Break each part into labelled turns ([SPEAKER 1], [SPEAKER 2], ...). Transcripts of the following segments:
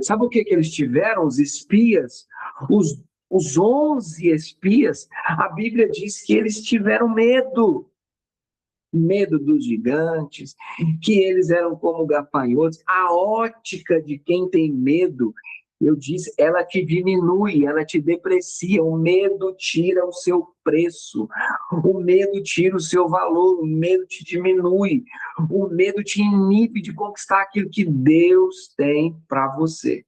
[SPEAKER 1] Sabe o que que eles tiveram, os espias? Os 11 espias, a Bíblia diz que eles tiveram medo. Medo dos gigantes, que eles eram como gafanhotos. A ótica de quem tem medo, eu disse, ela te diminui, ela te deprecia. O medo tira o seu preço, o medo tira o seu valor, o medo te diminui, o medo te inibe de conquistar aquilo que Deus tem para você.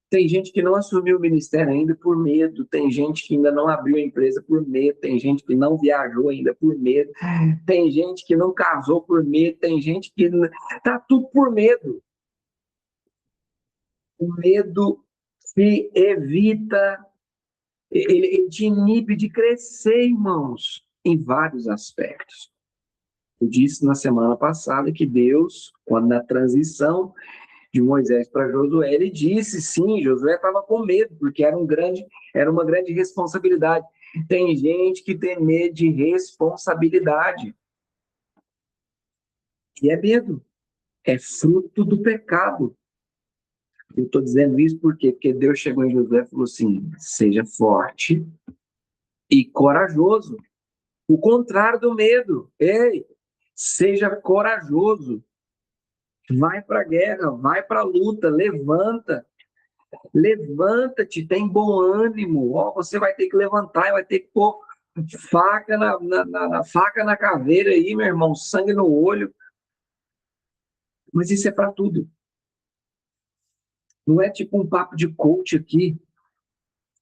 [SPEAKER 1] Tem gente que não assumiu o ministério ainda por medo, tem gente que ainda não abriu a empresa por medo, tem gente que não viajou ainda por medo, tem gente que não casou por medo, tem gente que tá tudo por medo. O medo te evita, ele te inibe de crescer, irmãos, em vários aspectos. Eu disse na semana passada que Deus, quando na transição de Moisés para Josué, ele disse, sim, Josué estava com medo, porque era uma grande responsabilidade. Tem gente que tem medo de responsabilidade. E é medo, é fruto do pecado. Eu estou dizendo isso por quê? Porque Deus chegou em Josué e falou assim, seja forte e corajoso. O contrário do medo. Ei, seja corajoso. Vai para a guerra, vai para a luta, levanta. Levanta-te, tem bom ânimo. Ó, você vai ter que levantar, vai ter que pôr faca faca na caveira aí, meu irmão, sangue no olho. Mas isso é para tudo. Não é tipo um papo de coach aqui.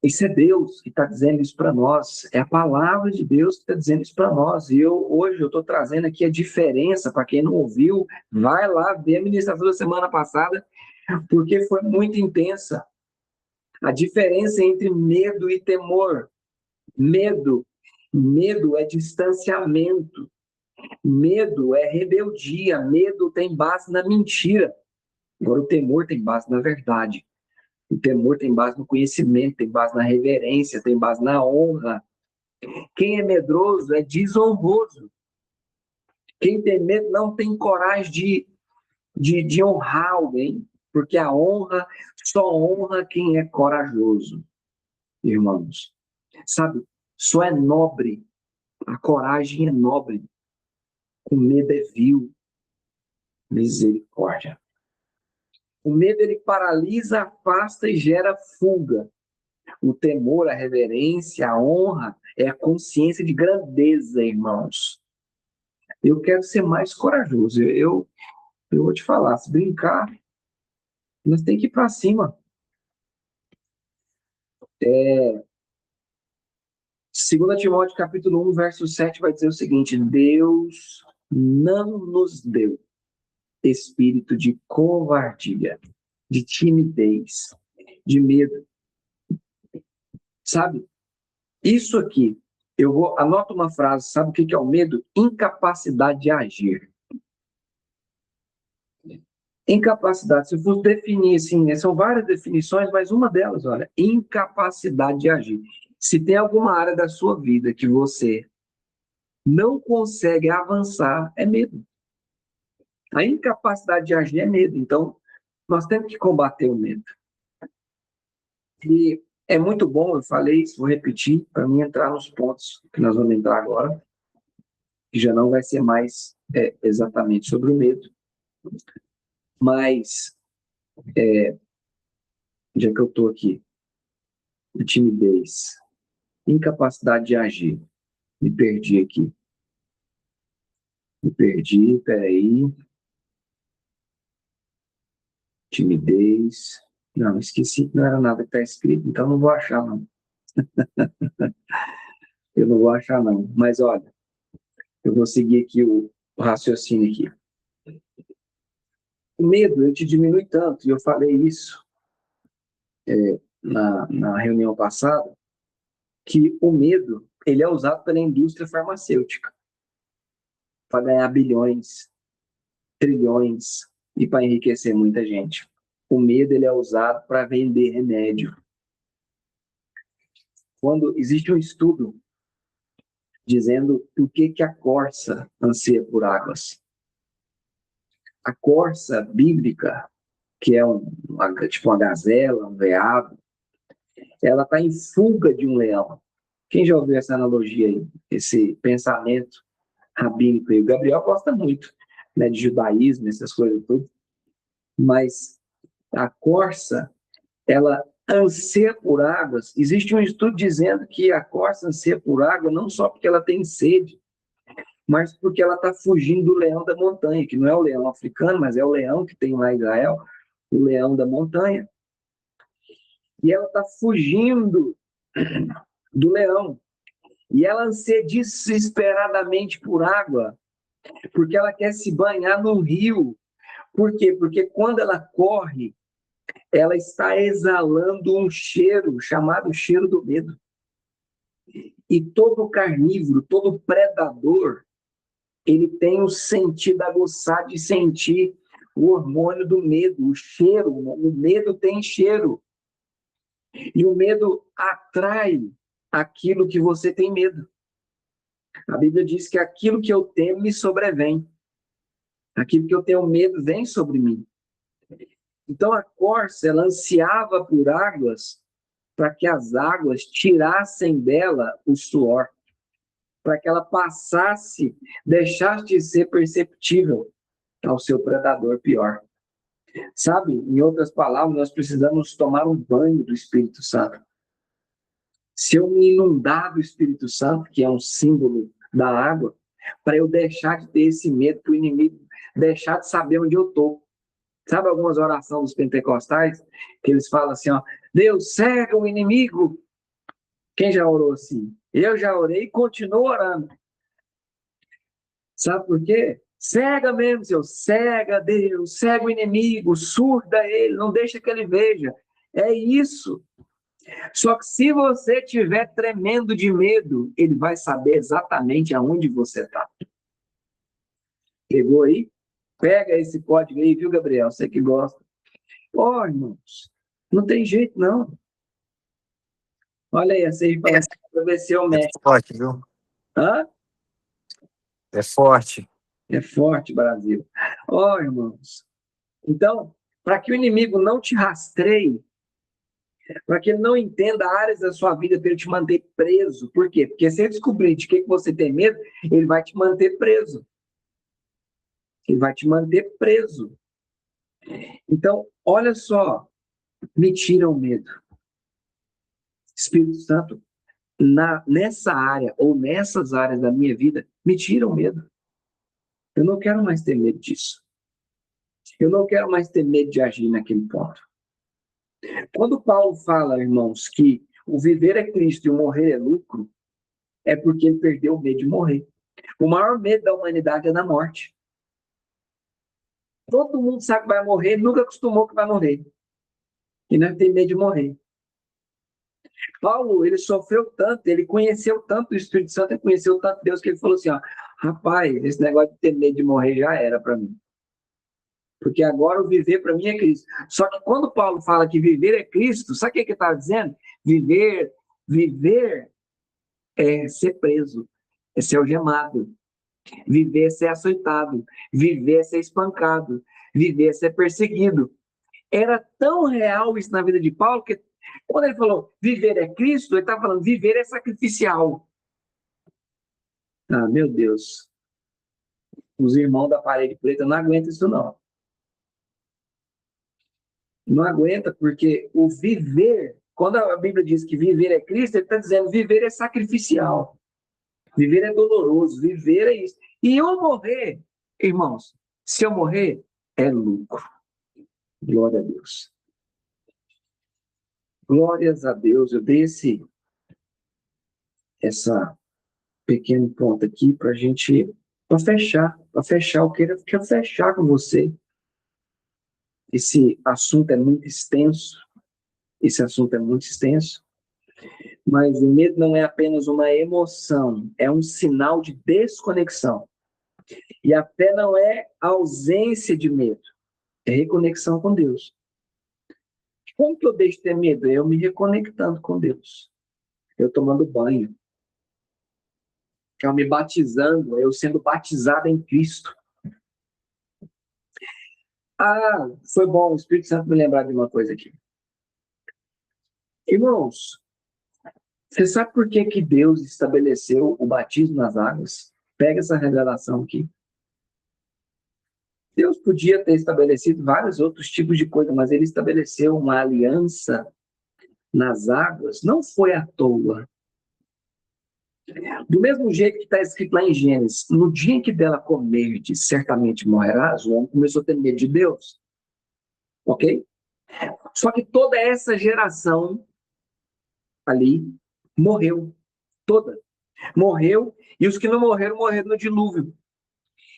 [SPEAKER 1] Isso é Deus que está dizendo isso para nós. É a palavra de Deus que está dizendo isso para nós. E hoje eu estou trazendo aqui a diferença. Para quem não ouviu, vai lá ver a ministração da semana passada, porque foi muito intensa. A diferença entre medo e temor. Medo é distanciamento. Medo é rebeldia. Medo tem base na mentira. Agora, o temor tem base na verdade. O temor tem base no conhecimento, tem base na reverência, tem base na honra. Quem é medroso é desonroso. Quem tem medo não tem coragem de honrar alguém, porque a honra só honra quem é corajoso, irmãos. Sabe, só é nobre, a coragem é nobre. O medo é vil. Misericórdia. O medo, ele paralisa, afasta e gera fuga. O temor, a reverência, a honra é a consciência de grandeza, irmãos. Eu quero ser mais corajoso. Eu vou te falar, se brincar, nós temos que ir para cima. 2 Timóteo capítulo 1, verso 7 vai dizer o seguinte: Deus não nos deu espírito de covardia, de timidez, de medo. Sabe? Isso aqui, anota uma frase, sabe o que é o medo? Incapacidade de agir. Incapacidade, se eu fosse definir assim, são várias definições, mas uma delas, olha, incapacidade de agir. Se tem alguma área da sua vida que você não consegue avançar, é medo. A incapacidade de agir é medo. Então, nós temos que combater o medo. E é muito bom, eu falei isso, vou repetir, para mim entrar nos pontos que nós vamos entrar agora, que já não vai ser mais exatamente sobre o medo, mas, já que eu estou aqui, timidez, incapacidade de agir, me perdi aqui, peraí, timidez, não, esqueci que não era nada que está escrito, então não vou achar, não. Eu não vou achar, não, mas olha, eu vou seguir aqui o raciocínio aqui. O medo, ele te diminui tanto, e eu falei isso na reunião passada, que o medo, ele é usado pela indústria farmacêutica para ganhar bilhões, trilhões e para enriquecer muita gente. O medo, ele é usado para vender remédio. Quando existe um estudo dizendo o que a corça anseia por águas. A corça bíblica, que é tipo uma gazela, um veado, ela está em fuga de um leão. Quem já ouviu essa analogia aí, esse pensamento rabínico aí? O Gabriel gosta muito, né, de judaísmo, essas coisas tudo, mas a corça, ela anseia por águas. Existe um estudo dizendo que a corça anseia por água não só porque ela tem sede, mas porque ela está fugindo do leão da montanha, que não é o leão africano, mas é o leão que tem lá em Israel, o leão da montanha. E ela está fugindo do leão. E ela anseia desesperadamente por água, porque ela quer se banhar no rio. Por quê? Porque quando ela corre, ela está exalando um cheiro chamado cheiro do medo. E todo carnívoro, todo predador, ele tem o sentido aguçado de sentir o hormônio do medo, o cheiro. O medo tem cheiro. E o medo atrai aquilo que você tem medo. A Bíblia diz que aquilo que eu temo me sobrevém. Aquilo que eu tenho medo vem sobre mim. Então a corça, ela ansiava por águas para que as águas tirassem dela o suor, para que ela passasse, deixasse de ser perceptível ao seu predador pior. Sabe, em outras palavras, nós precisamos tomar um banho do Espírito Santo. Se eu me inundar do Espírito Santo, que é um símbolo da água, para eu deixar de ter esse medo, para o inimigo deixar de saber onde eu estou. Sabe algumas orações dos pentecostais, que eles falam assim, ó, Deus, cega o inimigo. Quem já orou assim? Eu já orei e continuo orando. Sabe por quê? Cega mesmo, Senhor. Cega Deus, cega o inimigo, surda ele, não deixa que ele veja. É isso. Só que se você estiver tremendo de medo, ele vai saber exatamente aonde você está. Pegou aí? Pega esse código aí, viu, Gabriel? Você que gosta. Ó, irmãos, não tem jeito, não. Olha aí, você fala assim, para ver se eu
[SPEAKER 2] É
[SPEAKER 1] mexo.
[SPEAKER 2] forte, viu?
[SPEAKER 1] Hã?
[SPEAKER 2] É forte.
[SPEAKER 1] É forte, Brasil. Ó, irmãos. Então, para que o inimigo não te rastreie, para que ele não entenda áreas da sua vida para ele te manter preso. Por quê? Porque se ele descobrir de que você tem medo, ele vai te manter preso. Ele vai te manter preso. Então, olha só, me tira o medo. Espírito Santo, nessa área ou nessas áreas da minha vida, me tira o medo. Eu não quero mais ter medo disso. Eu não quero mais ter medo de agir naquele ponto. Quando Paulo fala, irmãos, que o viver é Cristo e o morrer é lucro, é porque ele perdeu o medo de morrer. O maior medo da humanidade é da morte. Todo mundo sabe que vai morrer, nunca acostumou que vai morrer. E não tem medo de morrer. Paulo, ele sofreu tanto, ele conheceu tanto o Espírito Santo, ele conheceu tanto Deus, que ele falou assim, ó, rapaz, esse negócio de ter medo de morrer já era para mim. Porque agora o viver para mim é Cristo. Só que quando Paulo fala que viver é Cristo, sabe o que ele está dizendo? Viver é ser preso, é ser algemado. Viver é ser açoitado. Viver é ser espancado. Viver é ser perseguido. Era tão real isso na vida de Paulo que quando ele falou viver é Cristo, ele estava falando viver é sacrificial. Ah, meu Deus. Os irmãos da parede preta não aguentam isso, não. Não aguenta, porque o viver, quando a Bíblia diz que viver é Cristo, ele está dizendo viver é sacrificial. Viver é doloroso, viver é isso. E eu morrer, irmãos, se eu morrer, é lucro. Glória a Deus. Glórias a Deus. Eu dei essa pequeno ponto aqui para a gente, para fechar, eu quero fechar com você. Esse assunto é muito extenso, mas o medo não é apenas uma emoção, é um sinal de desconexão. E a fé não é ausência de medo, é reconexão com Deus. Como que eu deixo de ter medo? É eu me reconectando com Deus. Eu tomando banho. Eu me batizando, eu sendo batizado em Cristo. Ah, foi bom o Espírito Santo me lembrar de uma coisa aqui. Irmãos, você sabe por que que Deus estabeleceu o batismo nas águas? Pega essa revelação aqui. Deus podia ter estabelecido vários outros tipos de coisa, mas ele estabeleceu uma aliança nas águas, não foi à toa. Do mesmo jeito que está escrito lá em Gênesis, no dia em que dela comerdes, certamente morrerás, o homem começou a ter medo de Deus. Ok? Só que toda essa geração ali morreu. Toda. Morreu, e os que não morreram, morreram no dilúvio.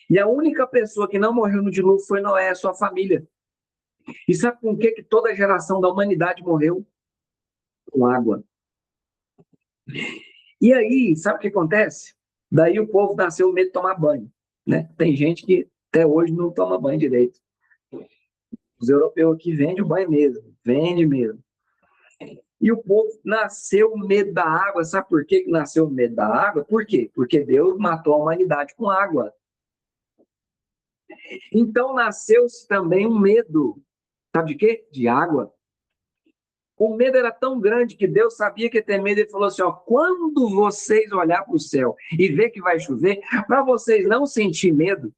[SPEAKER 1] E a única pessoa que não morreu no dilúvio foi Noé, a sua família. E sabe com que toda a geração da humanidade morreu? Com água. E aí, sabe o que acontece? Daí o povo nasceu medo de tomar banho. Né? Tem gente que até hoje não toma banho direito. Os europeus aqui vendem o banho mesmo. Vende mesmo. E o povo nasceu medo da água. Sabe por que nasceu medo da água? Por quê? Porque Deus matou a humanidade com água. Então nasceu-se também um medo. Sabe de quê? De água. O medo era tão grande que Deus sabia que ia ter medo. Ele falou assim, ó, quando vocês olhar para o céu e ver que vai chover, para vocês não sentir medo,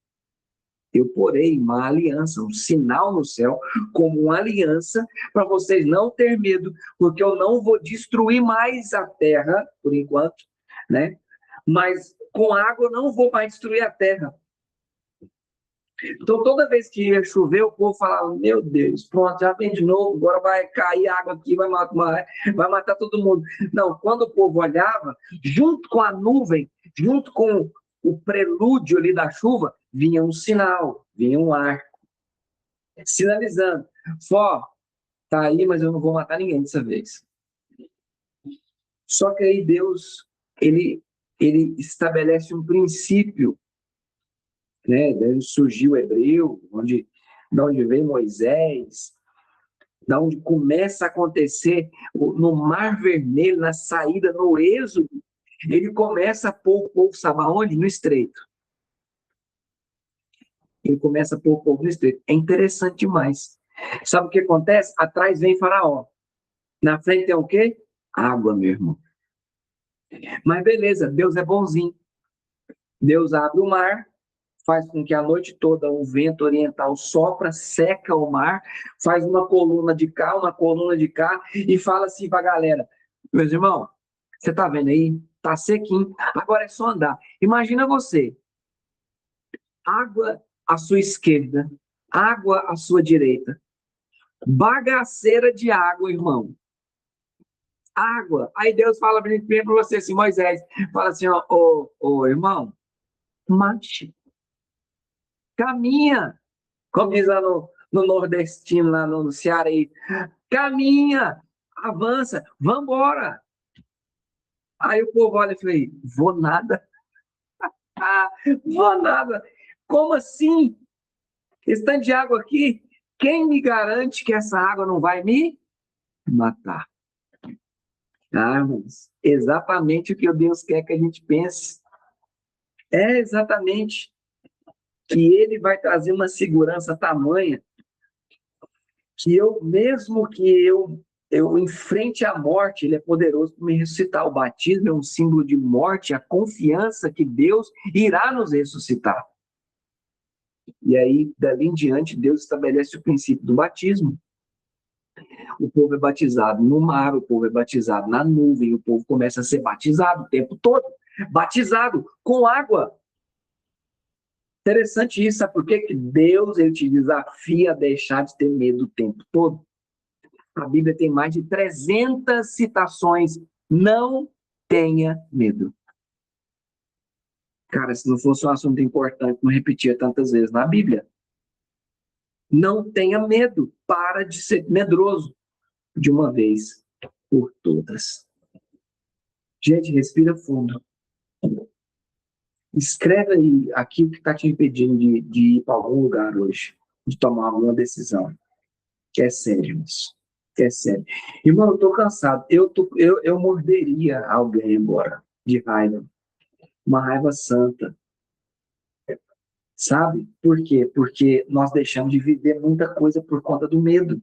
[SPEAKER 1] eu porei uma aliança, um sinal no céu, como uma aliança, para vocês não ter medo, porque eu não vou destruir mais a terra, por enquanto, né? Mas com água eu não vou mais destruir a terra. Então, toda vez que ia chover, o povo falava, meu Deus, pronto, já vem de novo, agora vai cair água aqui, vai matar todo mundo. Não, quando o povo olhava, junto com a nuvem, junto com o prelúdio ali da chuva, vinha um sinal, vinha um arco, sinalizando, ó, tá aí, mas eu não vou matar ninguém dessa vez. Só que aí Deus, ele estabelece um princípio, né? Daí surgiu o hebreu, de onde vem Moisés, da onde começa a acontecer no Mar Vermelho, na saída, no Êxodo, ele começa a pôr o povo, sabe aonde? No Estreito. Ele começa a pôr o povo no Estreito. É interessante demais. Sabe o que acontece? Atrás vem Faraó. Na frente tem o quê? Água, meu irmão. Mas beleza, Deus é bonzinho. Deus abre o mar, faz com que a noite toda o vento oriental sopra, seca o mar, faz uma coluna de cá, uma coluna de cá, e fala assim para a galera, meus irmãos, você tá vendo aí? Tá sequinho, agora é só andar. Imagina você, água à sua esquerda, água à sua direita, bagaceira de água, irmão. Água. Aí Deus fala para você assim, Moisés, fala assim, ó, irmão, marche, caminha, como diz lá no nordestino, lá no Ceará, caminha, avança, vambora. Aí o povo olha e fala, vou nada. Ah, vou nada. Como assim? Esse tanto de água aqui, quem me garante que essa água não vai me matar? Ah, irmãos, exatamente o que Deus quer que a gente pense. É exatamente que ele vai trazer uma segurança tamanha que mesmo que eu enfrente a morte, ele é poderoso para me ressuscitar. O batismo é um símbolo de morte, a confiança que Deus irá nos ressuscitar. E aí, dali em diante, Deus estabelece o princípio do batismo. O povo é batizado no mar, o povo é batizado na nuvem, o povo começa a ser batizado o tempo todo, batizado com água. Interessante isso, sabe por quê? Que Deus ele te desafia a deixar de ter medo o tempo todo. A Bíblia tem mais de 300 citações. Não tenha medo. Cara, se não fosse um assunto importante, não repetia tantas vezes na Bíblia. Não tenha medo. Para de ser medroso de uma vez por todas. Gente, respira fundo. Escreve aí aquilo que está te impedindo de ir para algum lugar hoje, de tomar alguma decisão. Que é sério isso. Que é sério. Irmão, eu estou cansado. Eu morderia alguém agora, de raiva. Uma raiva santa. Sabe por quê? Porque nós deixamos de viver muita coisa por conta do medo.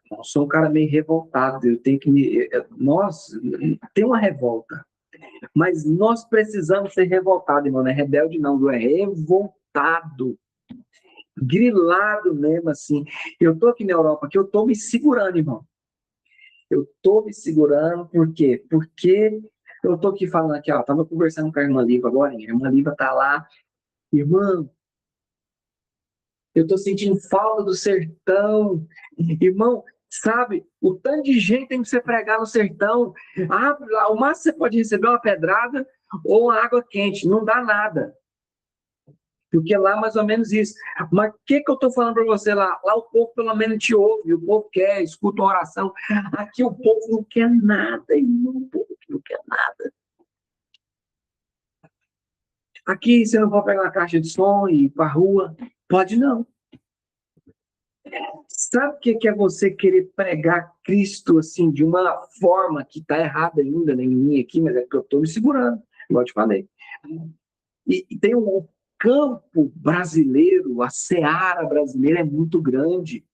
[SPEAKER 1] Eu sou um cara meio revoltado, eu tenho que me. Nós, tem uma revolta, mas nós precisamos ser revoltados, irmão, não é rebelde, não, viu? É revoltado, grilado mesmo, assim. Eu tô aqui na Europa, que eu tô me segurando, irmão. Eu tô me segurando, por quê? Porque eu tô aqui falando aqui, ó, tava conversando com a irmã Liva agora, a irmã Liva tá lá, irmã, eu tô sentindo falta do sertão. Irmão, sabe, o tanto de gente tem que você pregar no sertão. Abre lá, o máximo você pode receber é uma pedrada ou uma água quente, não dá nada. Porque lá mais ou menos isso. Mas o que eu tô falando para você lá? Lá o povo pelo menos te ouve, o povo quer, escuta uma oração. Aqui o povo não quer nada, irmão, o povo não quer nada. Aqui você não pode pegar uma caixa de som e ir para a rua. Pode não. Sabe o que é você querer pregar Cristo assim de uma forma que está errada ainda em mim aqui, mas é porque eu estou me segurando, igual eu te falei. E tem um campo brasileiro, a seara brasileira é muito grande.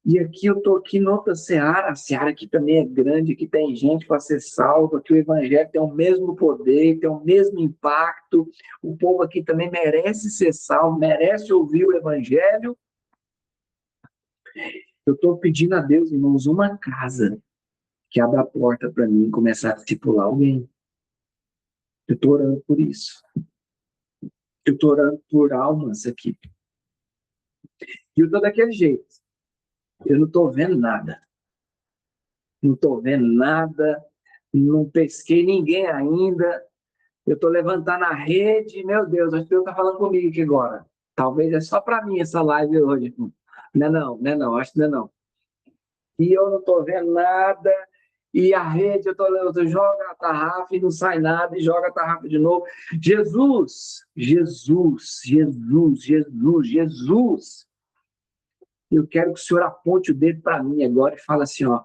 [SPEAKER 1] E aqui eu estou aqui noutra seara, a seara aqui também é grande, aqui tem gente para ser salva, que o evangelho tem o mesmo poder, tem o mesmo impacto, o povo aqui também merece ser salvo, merece ouvir o evangelho. Eu estou pedindo a Deus, irmãos, uma casa que abra a porta para mim começar a discipular alguém. Eu estou orando por isso. Eu estou orando por almas aqui. E eu estou daquele jeito. Eu não estou vendo nada. Não estou vendo nada. Não pesquei ninguém ainda. Eu estou levantando a rede. Meu Deus, acho que Deus está falando comigo aqui agora. Talvez é só para mim essa live hoje. Não é não, não é não. Acho que não é não. E eu não estou vendo nada. E a rede, eu joga a tarrafa e não sai nada, e joga a tarrafa de novo. Jesus, Jesus, Jesus, Jesus, Jesus. Eu quero que o Senhor aponte o dedo para mim agora e fale assim, ó,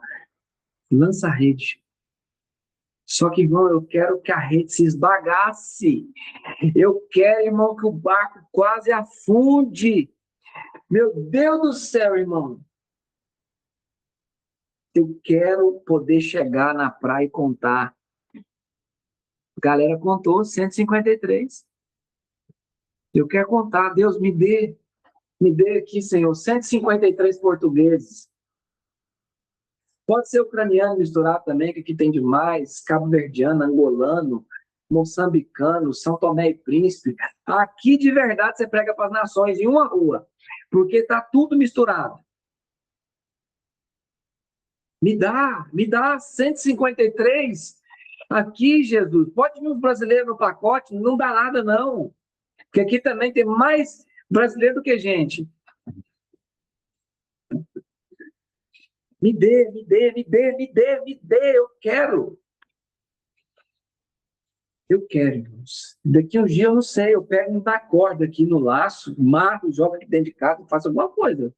[SPEAKER 1] lança a rede. Só que, irmão, eu quero que a rede se esbagace. Eu quero, irmão, que o barco quase afunde. Meu Deus do céu, irmão. Eu quero poder chegar na praia e contar. A galera contou 153. Eu quero contar, Deus, me dê aqui, Senhor, 153 portugueses. Pode ser ucraniano misturado também, que aqui tem demais, cabo-verdiano, angolano, moçambicano, São Tomé e Príncipe. Aqui, de verdade, você prega para as nações em uma rua, porque está tudo misturado. Me dá 153 aqui, Jesus. Pode vir os brasileiros no pacote, não dá nada, não. Porque aqui também tem mais brasileiro do que gente. Me dê, me dê, me dê, me dê, me dê, eu quero. Eu quero, irmãos. Daqui uns dias eu não sei, eu pego um da corda aqui no laço, marco, jogo aqui dentro de casa, faço alguma coisa.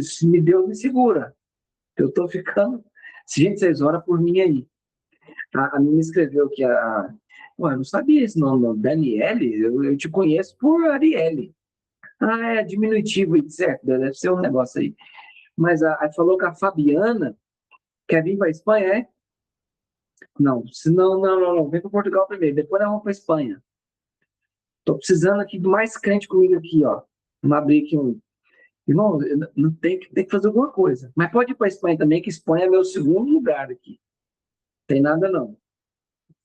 [SPEAKER 1] Se me Deus me segura. Eu estou ficando. Gente, vocês oram por mim aí. A menina escreveu que Ué, eu não sabia esse nome, não. Daniele, eu te conheço por Arielle. Ah, é diminutivo, certo? Deve ser um negócio aí. Mas falou que a Fabiana quer vir para a Espanha, é? Não, não. Vem para Portugal primeiro, depois nós vamos para Espanha. Tô precisando aqui do mais crente comigo aqui, ó. Vamos abrir aqui um. Irmão, não tem que fazer alguma coisa. Mas pode ir para Espanha também, que Espanha é meu segundo lugar aqui. Tem nada não.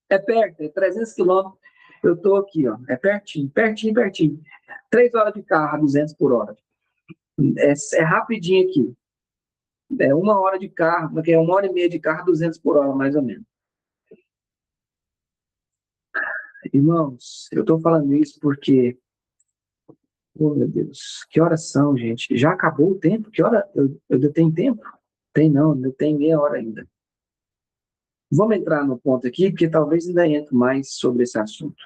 [SPEAKER 1] É perto, é 300 quilômetros. Eu tô aqui, ó. É pertinho, pertinho, pertinho. 3 horas de carro, 200 por hora. É rapidinho aqui. É 1 hora de carro, porque é 1 hora e meia de carro, 200 por hora, mais ou menos. Irmãos, eu estou falando isso porque, oh meu Deus, que horas são, gente? Já acabou o tempo? Que hora? Eu ainda tenho tempo? Tem não, ainda tem meia hora ainda. Vamos entrar no ponto aqui, porque talvez ainda entre mais sobre esse assunto.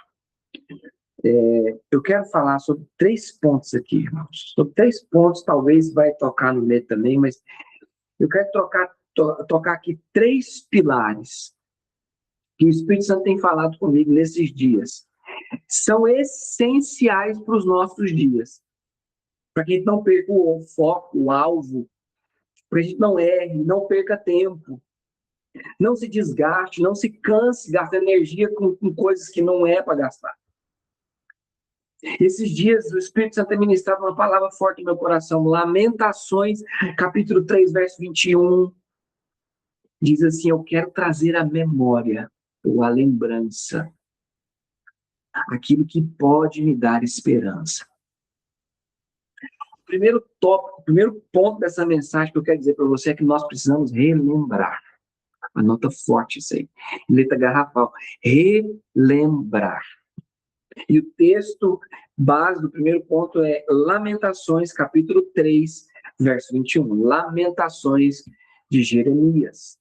[SPEAKER 1] Eu quero falar sobre 3 pontos aqui, irmãos. Sobre 3 pontos, talvez vai tocar no meio também, mas eu quero tocar aqui 3 pilares que o Espírito Santo tem falado comigo nesses dias, são essenciais para os nossos dias. Para que a gente não perca o foco, o alvo, para que a gente não erre, não perca tempo, não se desgaste, não se canse, gastando energia com coisas que não é para gastar. Esses dias o Espírito Santo tem ministrado uma palavra forte no meu coração, Lamentações, capítulo 3, verso 21, diz assim: eu quero trazer à memória, ou à lembrança, aquilo que pode me dar esperança. O primeiro tópico, o primeiro ponto dessa mensagem que eu quero dizer para você é que nós precisamos relembrar. Anota forte isso aí, letra garrafal, relembrar. E o texto base do primeiro ponto é Lamentações, capítulo 3, verso 21. Lamentações de Jeremias.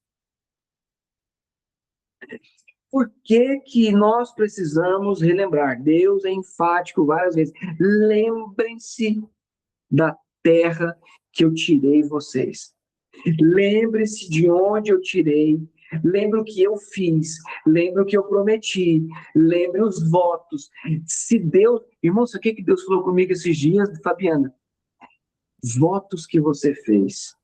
[SPEAKER 1] Por que que nós precisamos relembrar? Deus é enfático várias vezes. Lembrem-se da terra que eu tirei vocês. Lembre-se de onde eu tirei. Lembre o que eu fiz. Lembre o que eu prometi. Lembre os votos. Se Deus... Irmão, sabe o que Deus falou comigo esses dias, Fabiana? Votos que você fez.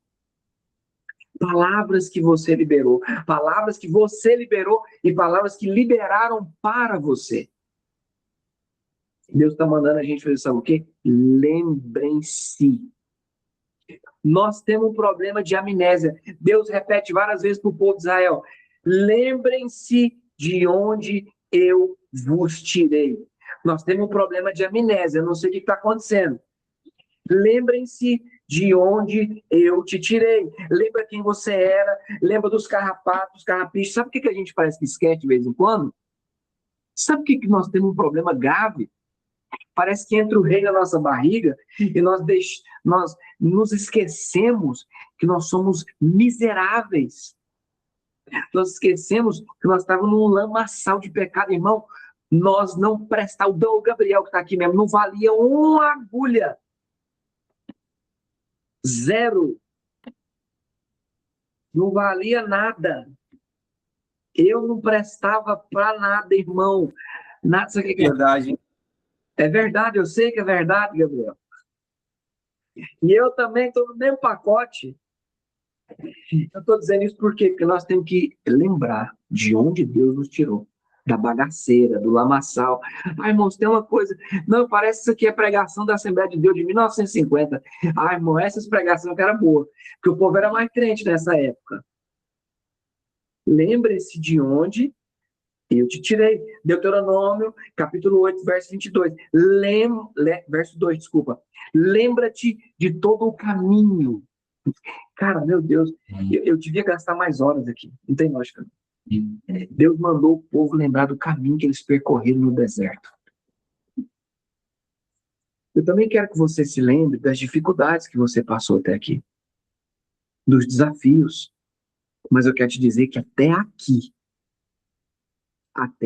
[SPEAKER 1] Palavras que você liberou. Palavras que você liberou e palavras que liberaram para você. Deus está mandando a gente fazer, sabe o quê? Lembrem-se. Nós temos um problema de amnésia. Deus repete várias vezes para o povo de Israel: lembrem-se de onde eu vos tirei. Nós temos um problema de amnésia, eu não sei o que está acontecendo. Lembrem-se de onde eu te tirei. Lembra quem você era, lembra dos carrapatos, carrapichos. Sabe o que a gente parece que esquece de vez em quando? Sabe o que nós temos um problema grave? Parece que entra o rei na nossa barriga e nós nos esquecemos que nós somos miseráveis. Nós esquecemos que nós estávamos num lamaçal de pecado, irmão. Nós não prestávamos. O Gabriel que está aqui mesmo, não valia uma agulha. Zero. Não valia nada. Eu não prestava para nada, irmão. Nada, isso aqui é verdade. É verdade, eu sei que é verdade, Gabriel. E eu também estou no mesmo pacote. Eu estou dizendo isso por quê? Porque nós temos que lembrar de onde Deus nos tirou. Da bagaceira, do lamaçal. Ah, irmãos, tem uma coisa... Não, parece que isso aqui é pregação da Assembleia de Deus de 1950. Ah, irmão, essas pregações que eram boas. Porque o povo era mais crente nessa época. Lembre-se de onde eu te tirei. Deuteronômio, capítulo 8, verso 22. Verso 2, desculpa. Lembra-te de todo o caminho. Cara, meu Deus, eu devia gastar mais horas aqui. Não tem lógica. Deus mandou o povo lembrar do caminho que eles percorreram no deserto. Eu também quero que você se lembre das dificuldades que você passou até aqui. Dos desafios. Mas eu quero te dizer que até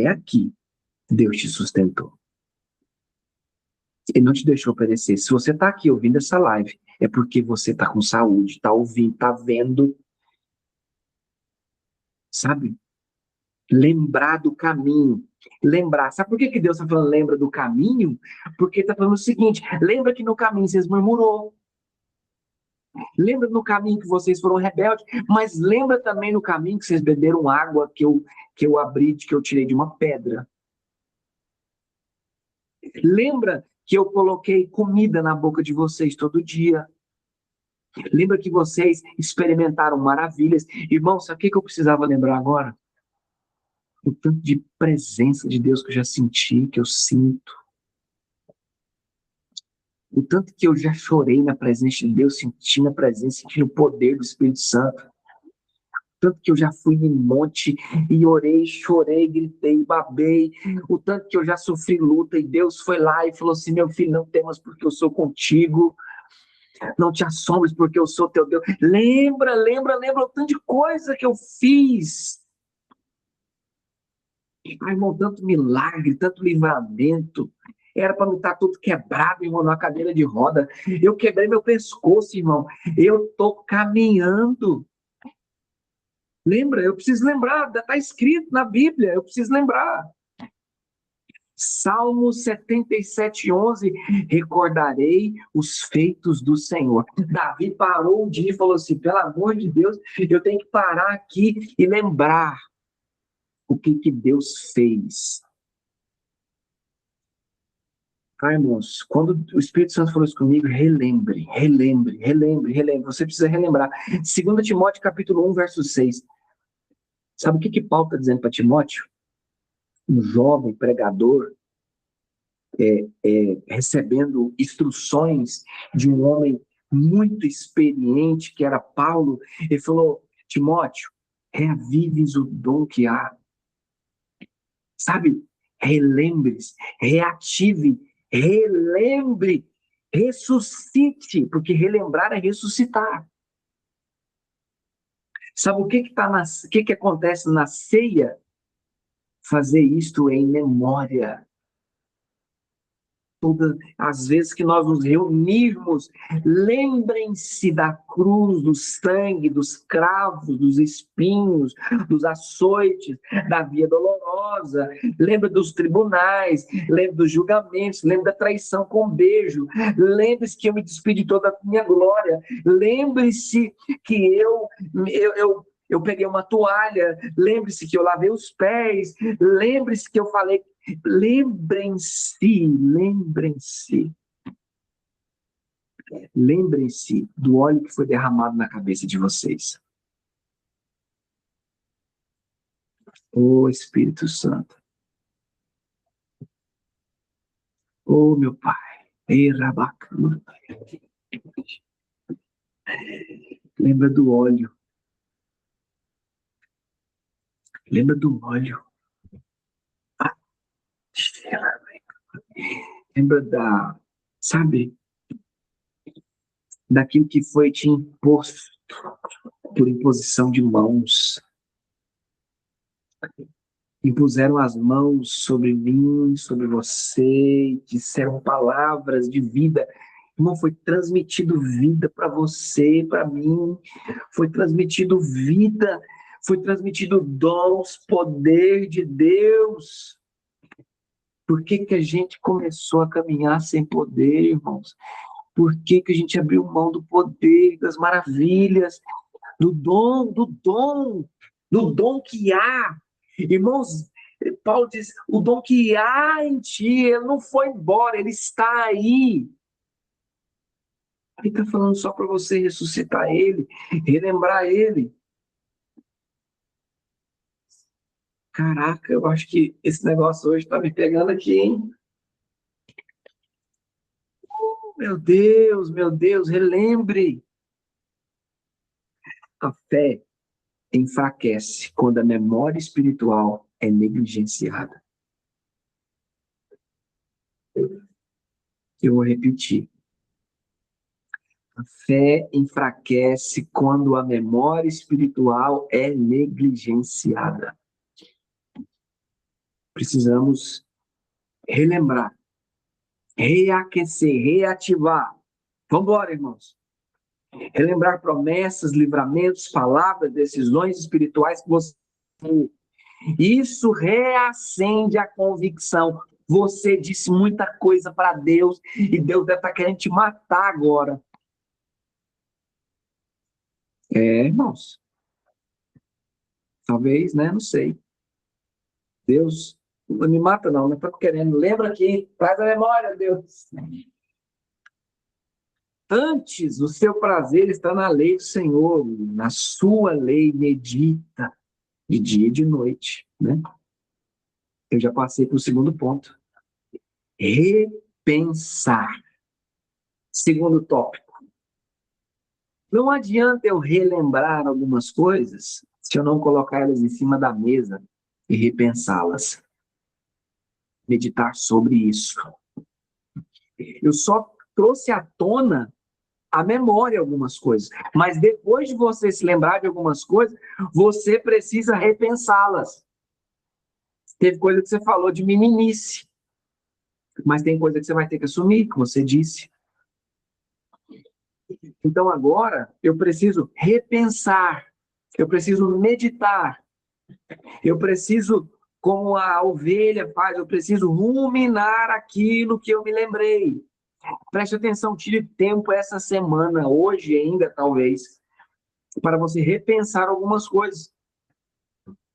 [SPEAKER 1] aqui, Deus te sustentou. Ele não te deixou perecer. Se você está aqui ouvindo essa live, é porque você está com saúde, está ouvindo, está vendo. Sabe? Lembrar do caminho. Lembrar. Sabe por que Deus está falando lembra do caminho? Porque está falando o seguinte: lembra que no caminho vocês murmurou. Lembra no caminho que vocês foram rebeldes, mas lembra também no caminho que vocês beberam água que eu abri, que eu tirei de uma pedra. Lembra que eu coloquei comida na boca de vocês todo dia. Lembra que vocês experimentaram maravilhas. Irmão, sabe o que eu precisava lembrar agora? O tanto de presença de Deus que eu já senti, que eu sinto. O tanto que eu já chorei na presença de Deus, sentindo a presença, sentindo o poder do Espírito Santo. O tanto que eu já fui em monte e orei, chorei, gritei, babei. O tanto que eu já sofri luta e Deus foi lá e falou assim: meu filho, não temas porque eu sou contigo. Não te assombres porque eu sou teu Deus. Lembra o tanto de coisa que eu fiz. Ai, irmão, tanto milagre, tanto livramento. Era para me estar tudo quebrado, irmão, numa cadeira de roda. Eu quebrei meu pescoço, irmão. Eu tô caminhando. Lembra? Eu preciso lembrar, está escrito na Bíblia, eu preciso lembrar. Salmo 77:11, recordarei os feitos do Senhor. Davi parou um dia e falou assim, pelo amor de Deus, eu tenho que parar aqui e lembrar o que Deus fez. Irmãos, quando o Espírito Santo falou isso comigo, relembre. Você precisa relembrar. 2 Timóteo capítulo 1, verso 6. Sabe o que Paulo está dizendo para Timóteo? Um jovem pregador, recebendo instruções de um homem muito experiente, que era Paulo. Ele falou, Timóteo, reavives o dom que há. Sabe? Relembre-se, reative, relembre, ressuscite, porque relembrar é ressuscitar. Sabe o que acontece na ceia? Fazer isto em memória. Todas as vezes que nós nos reunirmos, lembrem-se da cruz, do sangue, dos cravos, dos espinhos, dos açoites, da via dolorosa. Lembra dos tribunais, lembra dos julgamentos, lembra da traição com beijo. Lembre-se que eu me despedi de toda a minha glória. Lembre-se que eu peguei uma toalha. Lembre-se que eu lavei os pés. Lembre-se que eu falei. Lembrem-se do óleo que foi derramado na cabeça de vocês. Ô Espírito Santo. Ô meu Pai. Lembra do óleo. Lembra do óleo. Lembra sabe, daquilo que foi te imposto por imposição de mãos. Impuseram as mãos sobre mim, sobre você, disseram palavras de vida. Irmão, foi transmitido vida para você, para mim. Foi transmitido vida, foi transmitido dons, poder de Deus. Por que a gente começou a caminhar sem poder, irmãos? Por que a gente abriu mão do poder, das maravilhas, do dom que há? Irmãos, Paulo diz, o dom que há em ti, ele não foi embora, ele está aí. Ele está falando só para você ressuscitar ele, relembrar ele. Caraca, eu acho que esse negócio hoje está me pegando aqui, hein? Meu Deus, relembre. A fé enfraquece quando a memória espiritual é negligenciada. Eu vou repetir. A fé enfraquece quando a memória espiritual é negligenciada. Precisamos relembrar, reaquecer, reativar. Vamos embora, irmãos. Relembrar promessas, livramentos, palavras, decisões espirituais que você tem. Isso reacende a convicção. Você disse muita coisa para Deus e Deus deve estar querendo te matar agora. Irmãos. Talvez, né? Não sei. Deus não me mata, não estou querendo. Lembra aqui, traz a memória, Deus. Antes, o seu prazer está na lei do Senhor, na sua lei medita de dia e de noite, né? Eu já passei para o segundo ponto. Repensar. Segundo tópico. Não adianta eu relembrar algumas coisas se eu não colocar elas em cima da mesa e repensá-las. Meditar sobre isso. Eu só trouxe à tona a memória algumas coisas. Mas depois de você se lembrar de algumas coisas, você precisa repensá-las. Teve coisa que você falou de meninice. Mas tem coisa que você vai ter que assumir, que você disse. Então agora eu preciso repensar. Eu preciso meditar. Eu preciso, como a ovelha faz, eu preciso ruminar aquilo que eu me lembrei. Preste atenção, tire tempo essa semana, hoje ainda, talvez, para você repensar algumas coisas.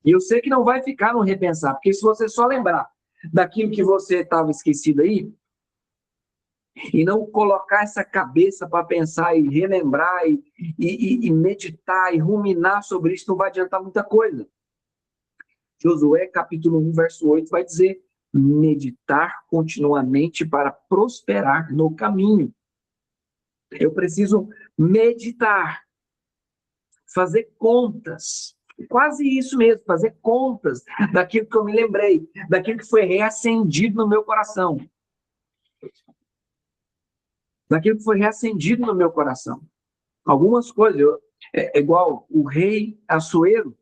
[SPEAKER 1] E eu sei que não vai ficar no repensar, porque se você só lembrar daquilo que você estava esquecido aí, e não colocar essa cabeça para pensar e relembrar e meditar e ruminar sobre isso, não vai adiantar muita coisa. Josué, capítulo 1, verso 8, vai dizer: meditar continuamente para prosperar no caminho. Eu preciso meditar, fazer contas, quase isso mesmo, fazer contas daquilo que eu me lembrei, daquilo que foi reacendido no meu coração. Daquilo que foi reacendido no meu coração. Algumas coisas, igual o rei Assuero,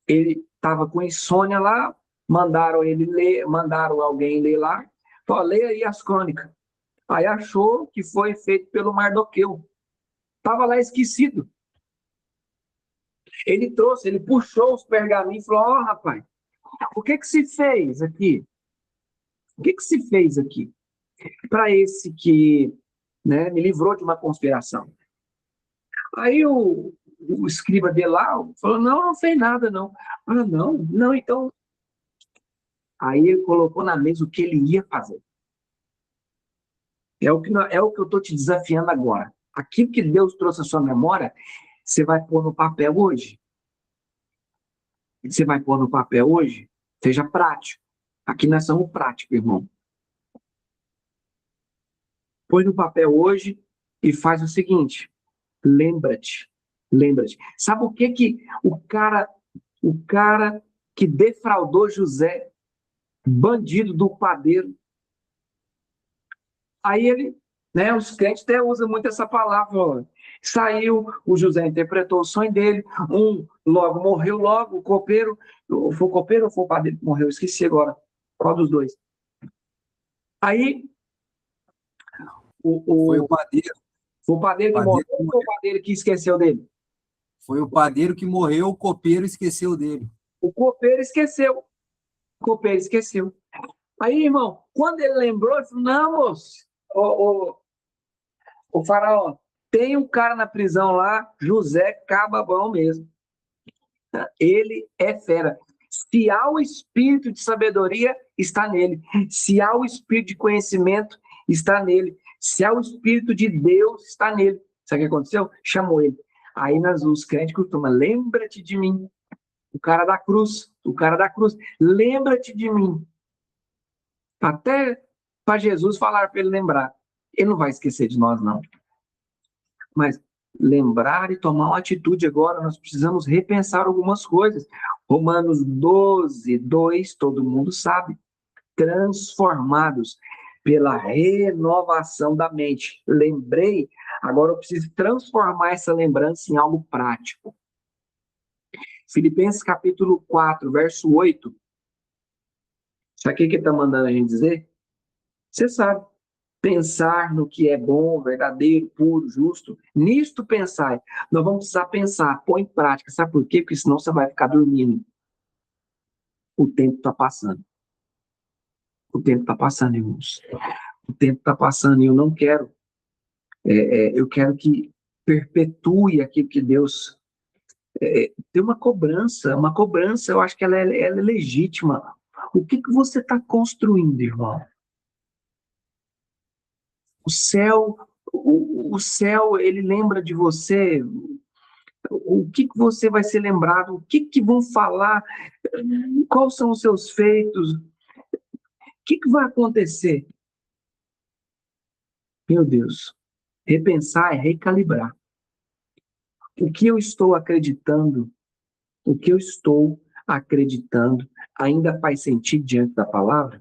[SPEAKER 1] ele estava com insônia lá, mandaram ele ler, mandaram alguém ler lá, falou, leia aí as crônicas. Aí achou que foi feito pelo Mardoqueu. Estava lá esquecido. Ele trouxe, ele puxou os pergaminhos e falou, ó, rapaz, o que que se fez aqui? O que que se fez aqui? Para esse que, né, me livrou de uma conspiração. Aí o escriba dele lá falou, não fez nada, não. Ah, não, então... Aí ele colocou na mesa o que ele ia fazer. É o que eu estou te desafiando agora. Aquilo que Deus trouxe à sua memória, você vai pôr no papel hoje. Você vai pôr no papel hoje, seja prático. Aqui nós somos práticos, irmão. Põe no papel hoje e faz o seguinte, lembra-te. Sabe o que o cara que defraudou José, bandido do padeiro, aí ele, né, os crentes até usam muito essa palavra, ó. Saiu, o José interpretou o sonho dele, logo morreu logo, o copeiro, foi o copeiro ou foi o padeiro que morreu? Esqueci agora, qual dos dois? Aí,
[SPEAKER 2] Foi o padeiro.
[SPEAKER 1] foi o padeiro que morreu ou foi o padeiro que esqueceu dele?
[SPEAKER 2] Foi o padeiro que morreu, o copeiro esqueceu dele.
[SPEAKER 1] O copeiro esqueceu. O copeiro esqueceu. Aí, irmão, quando ele lembrou, ele falou, não, moço, o faraó, tem um cara na prisão lá, José Cababão mesmo. Ele é fera. Se há o espírito de sabedoria, está nele. Se há o espírito de conhecimento, está nele. Se há o espírito de Deus, está nele. Sabe o que aconteceu? Chamou ele. Aí os crentes costumam, lembra-te de mim. O cara da cruz, lembra-te de mim. Até para Jesus falar para ele lembrar. Ele não vai esquecer de nós, não. Mas lembrar e tomar uma atitude agora, nós precisamos repensar algumas coisas. Romanos 12, 2, todo mundo sabe. Transformados pela renovação da mente. Lembrei, agora eu preciso transformar essa lembrança em algo prático. Filipenses capítulo 4, verso 8. Sabe o que ele está mandando a gente dizer? Você sabe. Pensar no que é bom, verdadeiro, puro, justo. Nisto pensar. Nós vamos precisar pensar, pôr em prática. Sabe por quê? Porque senão você vai ficar dormindo. O tempo está passando. O tempo está passando, irmãos. O tempo está passando e eu não quero. Eu quero que perpetue aquilo que Deus... tem uma cobrança, eu acho que ela é legítima. O que você está construindo, irmão? O céu, ele lembra de você. O que você vai ser lembrado? O que vão falar? Quais são os seus feitos? O que vai acontecer? Meu Deus, repensar é recalibrar. O que eu estou acreditando, ainda faz sentido diante da palavra?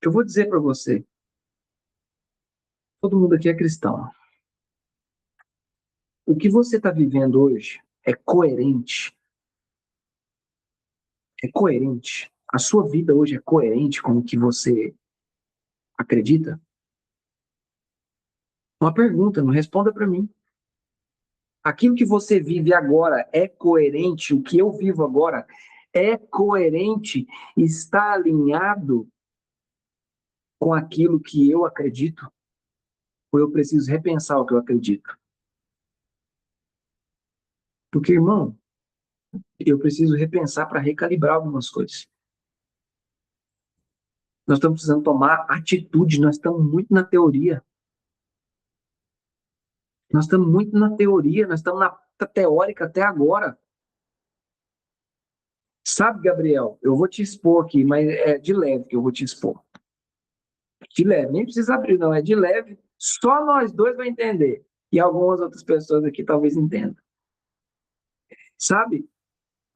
[SPEAKER 1] Eu vou dizer para você, todo mundo aqui é cristão. O que você está vivendo hoje é coerente. É coerente. A sua vida hoje é coerente com o que você acredita? Uma pergunta, não responda para mim. Aquilo que você vive agora é coerente, o que eu vivo agora é coerente, está alinhado com aquilo que eu acredito? Ou eu preciso repensar o que eu acredito? Porque, irmão, eu preciso repensar para recalibrar algumas coisas. Nós estamos precisando tomar atitude, nós estamos muito na teoria. Nós estamos muito na teoria, nós estamos na teórica até agora. Sabe, Gabriel, eu vou te expor aqui, mas é de leve que eu vou te expor. De leve, nem precisa abrir, não, é de leve. Só nós dois vamos entender. E algumas outras pessoas aqui talvez entendam. Sabe?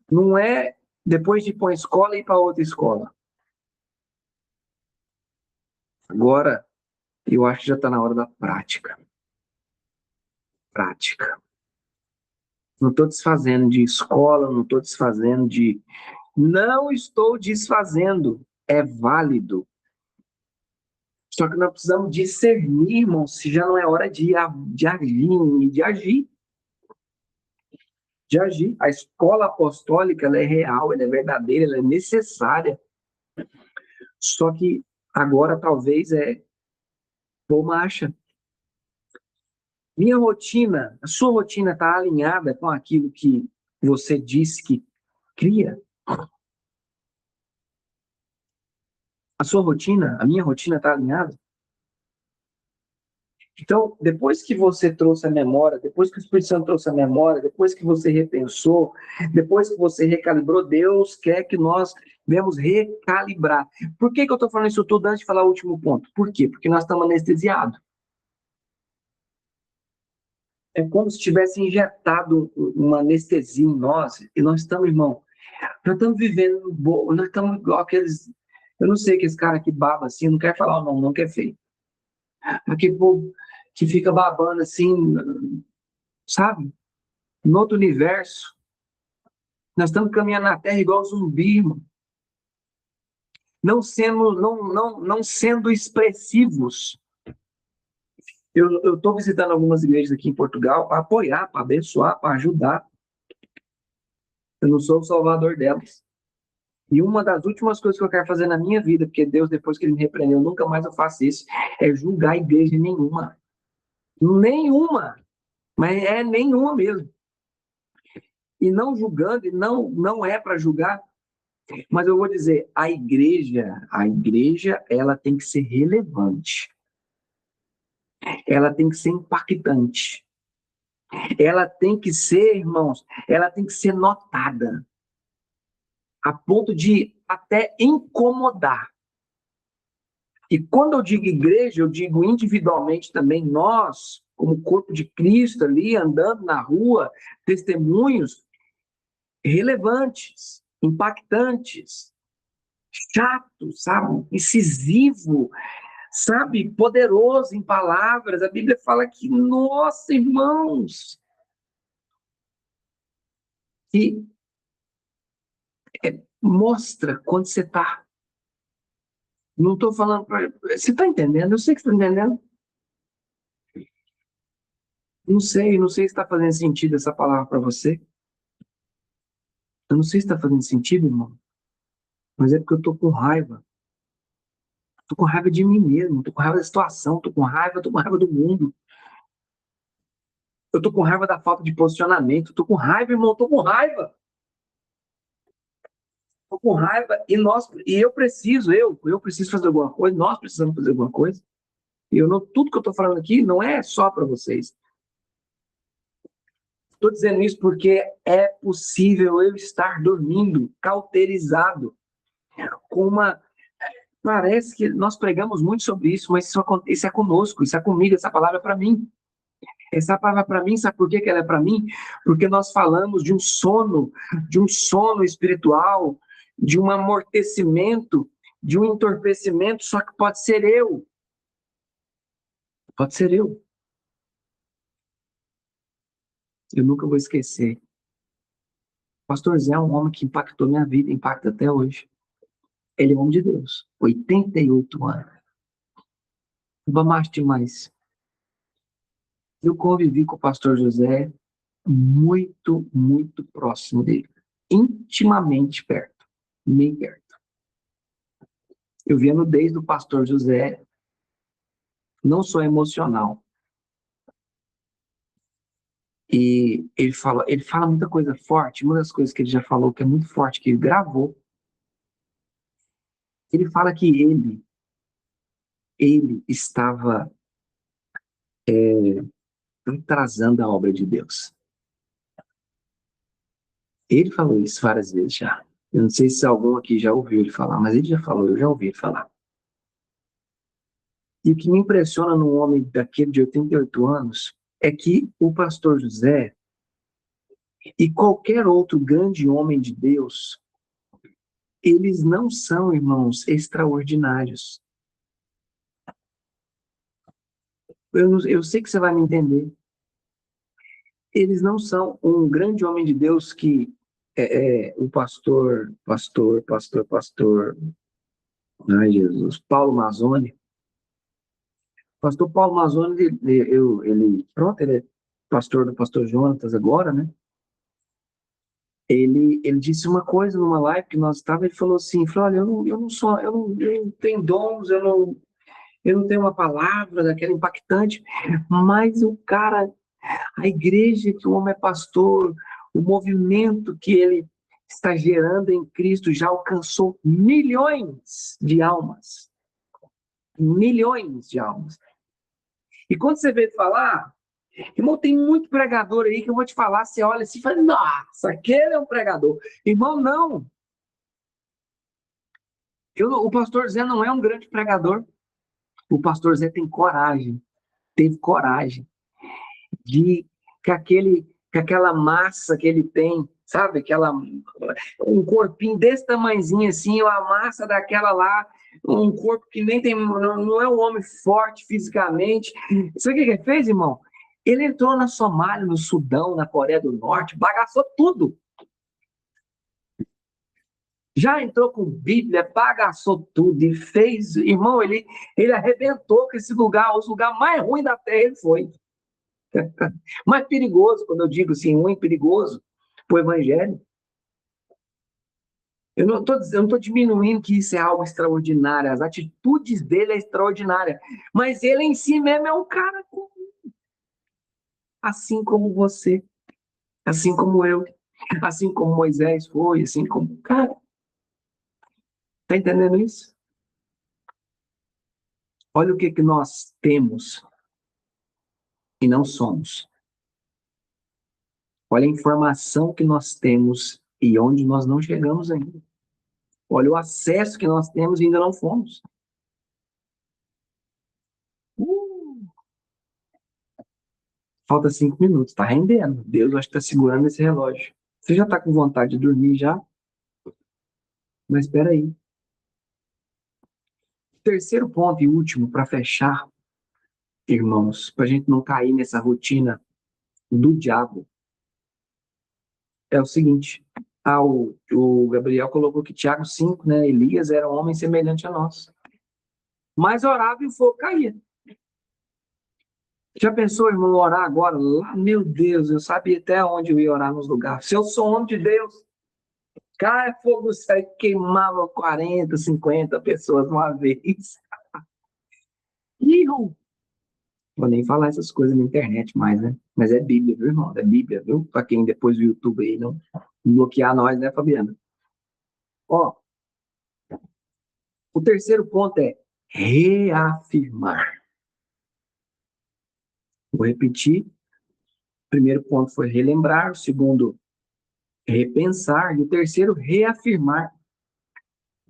[SPEAKER 1] Não é depois de ir para uma escola e ir para outra escola. Agora, eu acho que já está na hora da prática. Prática. Não estou desfazendo de escola, não estou desfazendo de. Não estou desfazendo. É válido. Só que nós precisamos discernir, irmão, se já não é hora de agir, de agir. De agir. A escola apostólica, ela é real, ela é verdadeira, ela é necessária. Só que agora talvez pôr marcha. Minha rotina, a sua rotina está alinhada com aquilo que você disse que cria? A sua rotina, a minha rotina está alinhada? Então, depois que você trouxe a memória, depois que o Espírito Santo trouxe a memória, depois que você repensou, depois que você recalibrou, Deus quer que nós devemos recalibrar. Por que eu estou falando isso tudo antes de falar o último ponto? Por quê? Porque nós estamos anestesiados. É como se tivesse injetado uma anestesia em nós, e nós estamos, irmão, nós estamos vivendo, nós estamos igual aqueles, eu não sei, aqueles caras que baba assim, não quer falar o nome, não, que é feio. Aquele povo que fica babando assim, sabe? No outro universo. Nós estamos caminhando na Terra igual zumbi, irmão. Não sendo expressivos. Eu estou visitando algumas igrejas aqui em Portugal para apoiar, para abençoar, para ajudar. Eu não sou o salvador delas. E uma das últimas coisas que eu quero fazer na minha vida, porque Deus, depois que Ele me repreendeu, nunca mais eu faço isso, é julgar a igreja nenhuma. Nenhuma. Mas é nenhuma mesmo. E não julgando, e não é para julgar, mas eu vou dizer, a igreja, ela tem que ser relevante. Ela tem que ser impactante. Ela tem que ser, irmãos, ela tem que ser notada. A ponto de até incomodar. E quando eu digo igreja, eu digo individualmente também, nós, como corpo de Cristo ali, andando na rua, testemunhos relevantes, impactantes, chato, sabe? Incisivo, sabe? Poderoso em palavras. A Bíblia fala que, nossa, irmãos, que mostra quando você está. Não estou falando para. Você está entendendo? Eu sei que você está entendendo. Não sei se está fazendo sentido essa palavra para você. Eu não sei se está fazendo sentido, irmão. Mas é porque eu estou com raiva. Estou com raiva de mim mesmo. Estou com raiva da situação. Estou com raiva do mundo. Eu estou com raiva da falta de posicionamento. Estou com raiva, irmão. Estou com raiva. Estou com raiva. Eu preciso fazer alguma coisa. Nós precisamos fazer alguma coisa. Tudo que eu estou falando aqui não é só para vocês. Estou dizendo isso porque é possível eu estar dormindo, cauterizado, com uma. Parece que nós pregamos muito sobre isso, mas isso é conosco, isso é comigo, essa palavra é para mim. Essa palavra para mim, sabe por que ela é para mim? Porque nós falamos de um sono espiritual, de um amortecimento, de um entorpecimento, só que pode ser eu. Pode ser eu. Eu nunca vou esquecer. O pastor Zé é um homem que impactou minha vida, impacta até hoje. Ele é um homem de Deus, 88 anos. Vamos demais. Eu convivi com o pastor José muito, muito próximo dele. Intimamente perto. Bem perto. Eu vi a nudez do pastor José, não só emocional. E ele fala muita coisa forte. Uma das coisas que ele já falou que é muito forte, que ele gravou. Ele fala que ele estava atrasando a obra de Deus. Ele falou isso várias vezes já. Eu não sei se algum aqui já ouviu ele falar, mas ele já falou, eu já ouvi ele falar. E o que me impressiona num homem daquele de 88 anos é que o pastor José e qualquer outro grande homem de Deus, eles não são, irmãos, extraordinários. Eu sei que você vai me entender. Eles não são um grande homem de Deus que o pastor, ai Jesus, Paulo Mazzoni. Pastor Paulo Mazzoni, ele é pastor do pastor Jonatas agora, né? Ele disse uma coisa numa live que nós estávamos, ele falou assim, olha, eu não tenho dons, eu não tenho uma palavra daquela impactante, mas o cara, a igreja que o homem é pastor, o movimento que ele está gerando em Cristo já alcançou milhões de almas. Milhões de almas. E quando você vê falar, irmão, tem muito pregador aí que eu vou te falar, você olha assim e fala, nossa, aquele é um pregador. Irmão, não. O pastor Zé não é um grande pregador. O pastor Zé tem coragem, teve coragem de que aquela massa que ele tem, sabe, um corpinho desse tamanhozinho assim, a massa daquela lá, um corpo que nem tem, não é um homem forte fisicamente. Sabe o que ele fez, irmão? Ele entrou na Somália, no Sudão, na Coreia do Norte, bagaçou tudo. Já entrou com Bíblia, bagaçou tudo e fez, irmão, ele arrebentou com esse lugar, os lugares mais ruins da terra ele foi. Mais perigoso, quando eu digo assim, ruim, perigoso, para o evangelho. Eu não estou diminuindo que isso é algo extraordinário, as atitudes dele é extraordinária, mas ele em si mesmo é um cara comum. Assim como você, assim como eu, assim como Moisés foi, assim como... Cara, tá entendendo isso? Olha o que nós temos e não somos. Olha a informação que nós temos e onde nós não chegamos ainda. Olha o acesso que nós temos e ainda não fomos. Falta 5 minutos, tá rendendo. Deus acho que tá segurando esse relógio. Você já tá com vontade de dormir já? Mas espera aí. Terceiro ponto e último para fechar, irmãos, para a gente não cair nessa rotina do diabo, é o seguinte. O Gabriel colocou que Tiago 5, né? Elias era um homem semelhante a nós. Mas orava e o fogo caía. Já pensou, irmão, orar agora? Lá, meu Deus, eu sabia até onde eu ia orar nos lugares. Se eu sou homem de Deus, cai fogo, sai, queimava 40, 50 pessoas uma vez. Ihu! Vou nem falar essas coisas na internet mais, né? Mas é Bíblia, viu, irmão? É Bíblia, viu? Para quem depois do YouTube aí não bloquear nós, né, Fabiana? Ó, o terceiro ponto é reafirmar. Vou repetir. O primeiro ponto foi relembrar, o segundo, repensar, e o terceiro, reafirmar.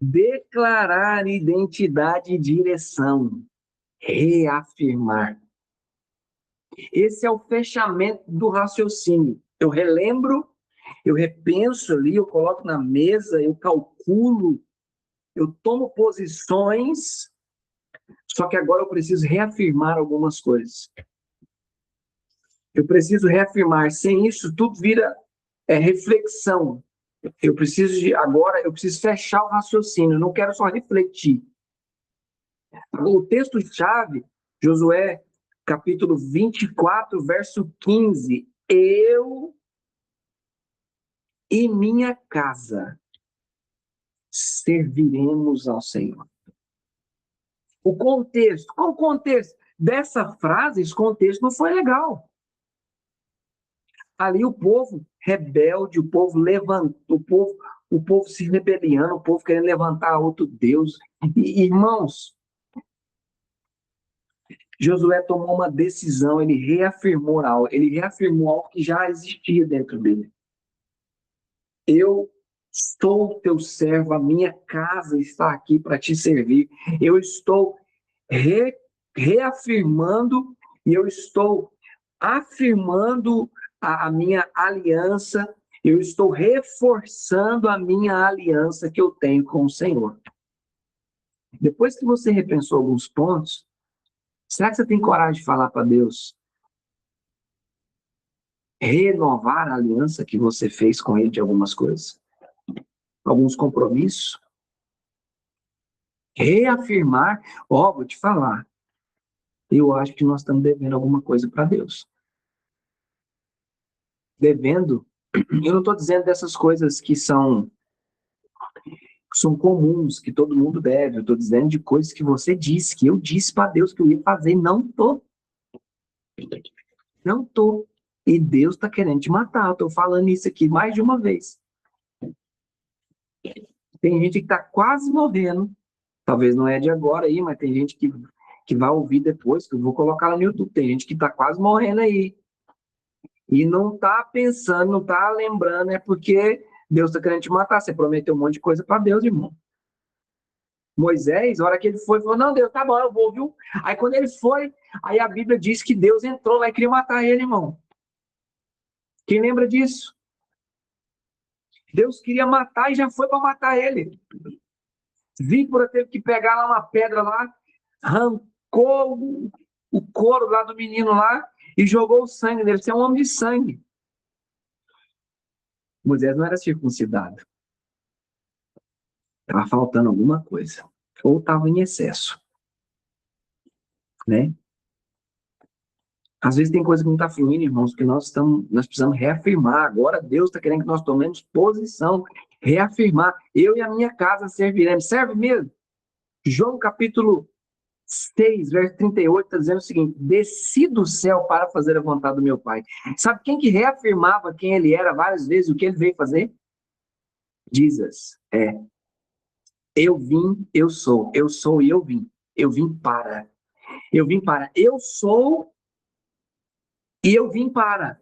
[SPEAKER 1] Declarar identidade e direção. Reafirmar. Esse é o fechamento do raciocínio. Eu relembro, eu repenso ali, eu coloco na mesa, eu calculo, eu tomo posições, só que agora eu preciso reafirmar algumas coisas. Eu preciso reafirmar, sem isso tudo vira reflexão. Eu preciso fechar o raciocínio, eu não quero só refletir. O texto-chave, Josué, capítulo 24, verso 15, eu e minha casa serviremos ao Senhor. O contexto, qual o contexto dessa frase? Esse contexto não foi legal. Ali o povo rebelde, o povo levantou, o povo se rebeliando, o povo querendo levantar outro Deus. E, irmãos, Josué tomou uma decisão, ele reafirmou algo que já existia dentro dele. Eu sou teu servo, a minha casa está aqui para te servir. Eu estou reafirmando e eu estou afirmando a minha aliança, eu estou reforçando a minha aliança que eu tenho com o Senhor. Depois que você repensou alguns pontos, será que você tem coragem de falar para Deus? Renovar a aliança que você fez com Ele de algumas coisas? Alguns compromissos? Reafirmar, vou te falar, eu acho que nós estamos devendo alguma coisa para Deus. Devendo, eu não estou dizendo dessas coisas que são comuns, que todo mundo deve, eu estou dizendo de coisas que você disse, que eu disse para Deus que eu ia fazer, não estou. Não estou. E Deus está querendo te matar, eu estou falando isso aqui mais de uma vez. Tem gente que está quase morrendo, talvez não é de agora aí, mas tem gente que vai ouvir depois, que eu vou colocar lá no YouTube, tem gente que está quase morrendo aí. E não está pensando, não está lembrando, é porque Deus está querendo te matar. Você prometeu um monte de coisa para Deus, irmão. Moisés, a hora que ele foi, falou, não, Deus, tá bom, eu vou, viu? Aí quando ele foi, aí a Bíblia diz que Deus entrou lá e queria matar ele, irmão. Quem lembra disso? Deus queria matar e já foi para matar ele. Víbora teve que pegar lá uma pedra lá, arrancou o couro lá do menino lá e jogou o sangue dele. Você é um homem de sangue. Moisés não era circuncidado. Estava faltando alguma coisa. Ou estava em excesso. Né? Às vezes tem coisa que não está fluindo, irmãos, que nós precisamos reafirmar. Agora Deus está querendo que nós tomemos posição, reafirmar. Eu e a minha casa serviremos. Serve mesmo? João capítulo 6, verso 38, está dizendo o seguinte: desci do céu para fazer a vontade do meu Pai. Sabe quem que reafirmava quem ele era várias vezes, o que ele veio fazer? Jesus. Eu vim, eu sou e eu vim. Eu vim para. Eu sou e eu vim para.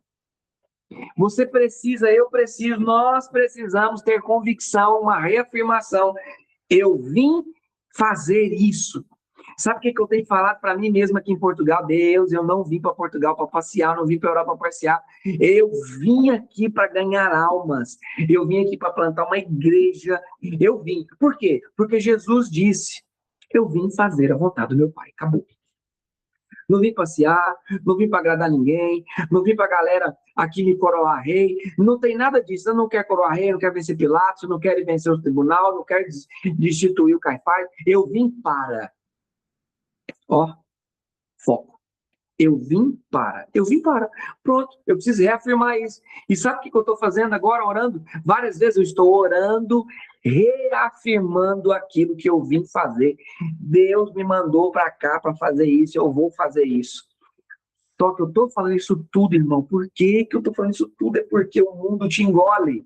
[SPEAKER 1] Você precisa, eu preciso, nós precisamos ter convicção, uma reafirmação. Eu vim fazer isso. Sabe o que eu tenho falado para mim mesmo aqui em Portugal? Deus, eu não vim para Portugal para passear, não vim para Europa para passear. Eu vim aqui para ganhar almas. Eu vim aqui para plantar uma igreja. Eu vim. Por quê? Porque Jesus disse: eu vim fazer a vontade do meu Pai. Acabou. Não vim passear, não vim para agradar ninguém, não vim para a galera aqui me coroar rei, não tem nada disso. Eu não quero coroar rei, não quero vencer Pilatos, não quero vencer o tribunal, não quero destituir o Caifás. Eu vim para. Foco. Eu vim para. Pronto, eu preciso reafirmar isso. E sabe o que eu estou fazendo agora, orando? Várias vezes eu estou orando, reafirmando aquilo que eu vim fazer. Deus me mandou para cá para fazer isso, eu vou fazer isso. Só que eu estou falando isso tudo, irmão. Por que eu estou falando isso tudo? É porque o mundo te engole.